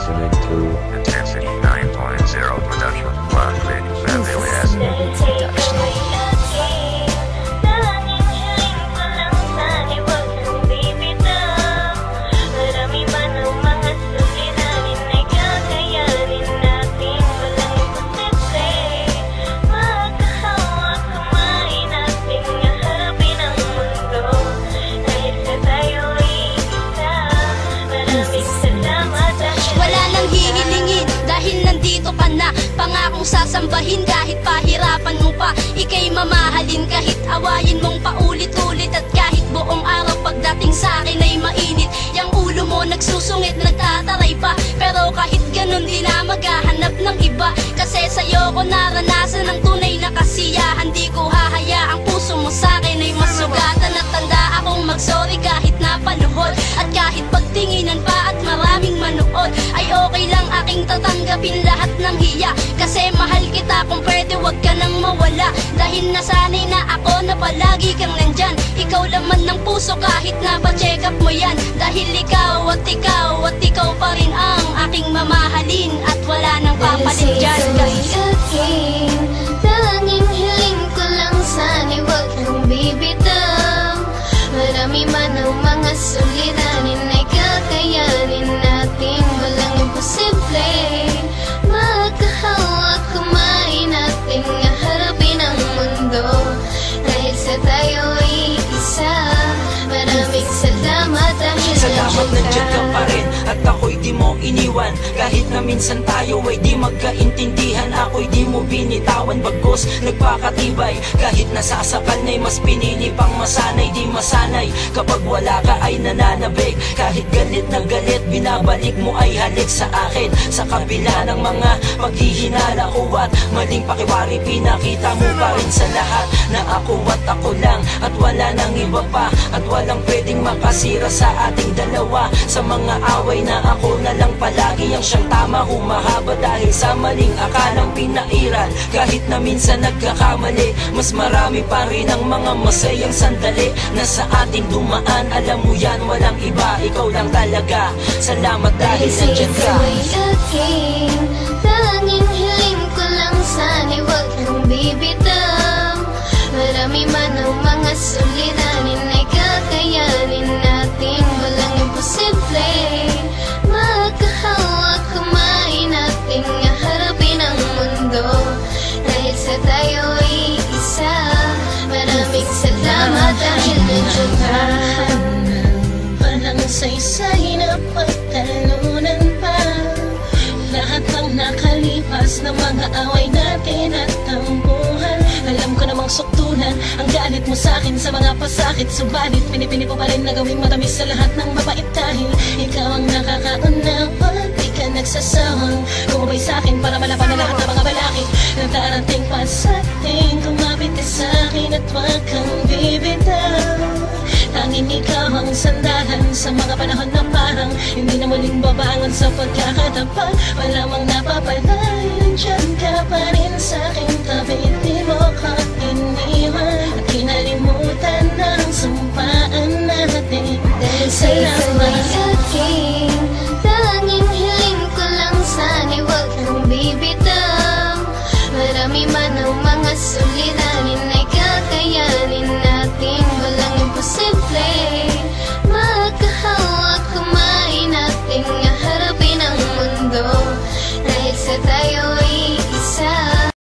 listening to Intensity 9.0 production. Live Radio San Elias. Pangakong sasambahin kahit pahirapan mo pa. Ika'y mamahalin kahit awayin mong paulit-ulit. At kahit buong araw pagdating sa akin ay mainit, yang ulo mo nagsusungit, nagtataray pa. Pero kahit ganun di na maghahanap ng iba. Kasi sa'yo ko naranasan ng tunay na kasiyahan. Di ko hahayaang puso mo sa'kin ay masugatan. At tanda akong magsorry kahit napaluhod. At kahit pagtinginan pa at maraming manood, ay okay lang aking tatanggapin lahat ng hiya. Kasi mahal kita, kung pwede wag ka nang mawala. Dahil nasanay na ako na palagi kang nandyan. Ikaw laman ng puso kahit na pa-check up mo yan. Dahil ikaw at ikaw at ikaw pa rin ang aking mamahalin. At wala nang papalit dyan. Tanging hiling ko lang sana'y wag kang bibitaw. Marami man ang mga suliranin ay kakayanin natin. Walang imposible. Magkahawak kumain natin nga harapin ang mundo. Dahil sa tayo'y isa. Maraming salamat dahil salamat nandiyan ka pa rin. At ako'y di mo iniwan. Kahit na minsan tayo ay di magkaintindihan, ako'y di mo binitawan. Bagos nagpakatibay. Kahit nasasakal na'y mas pinili pang masanay. Di masanay kapag wala ka ay nananabik. Kahit galit na galit, binabalik mo ay halik sa akin. Sa kabila ng mga paghihinala ko at maling pakiwari, pinakita mo pa rin sa lahat na ako at ako lang. At wala nang iba pa. At walang pwedeng makasira sa ating dalawa. Sa mga away na ako na lang palagi ang siyang tama, humahaba dahil sa maling akalang pinairal. Kahit na minsan nagkakamali, mas marami pa rin ang mga masayang sandali na sa ating dumaan. Alam mo yan, walang iba, ikaw lang talaga. Salamat dahil nandiyan ka. Tanging hiling ko lang sana'y wag kang bibitaw. Marami man ang mga suliranin ay kakayanin natin. Walang imposible. Magkahawak kumain natin nga harapin ang mundo. Dahil sa tayo'y isa. Maraming salamat dahil nandiyan ka. Walang saysay na pagtalunan pa. Lahat ng nakalipas na mga away natin at tampuhan. Alam ko namang suktunan ang galit mo sa'kin sa mga pasakit. Subalit pinipili ko pa rin na gawing matamis sa lahat ng mabait. Dahil ikaw ang nakakaunawa, di ka nagsasawang kumabay sa'kin para malapan na lahat ng mga balakid na darating pa sa'tin. Kumapit ka sa'kin at wag kang bibitaw. Tanging ikaw ang sandalan sa mga panahon na parang hindi na muling babangon sa pagkakatapat. Wala mang napapalay, nandiyan ka pa rin sa'king tabi. Di mo ka iniwan at kinalimutan ng sumpaan natin. Dahil salamat. Tanging hiling ko lang sana'y wag kang bibitaw. Marami man ang mga suliranin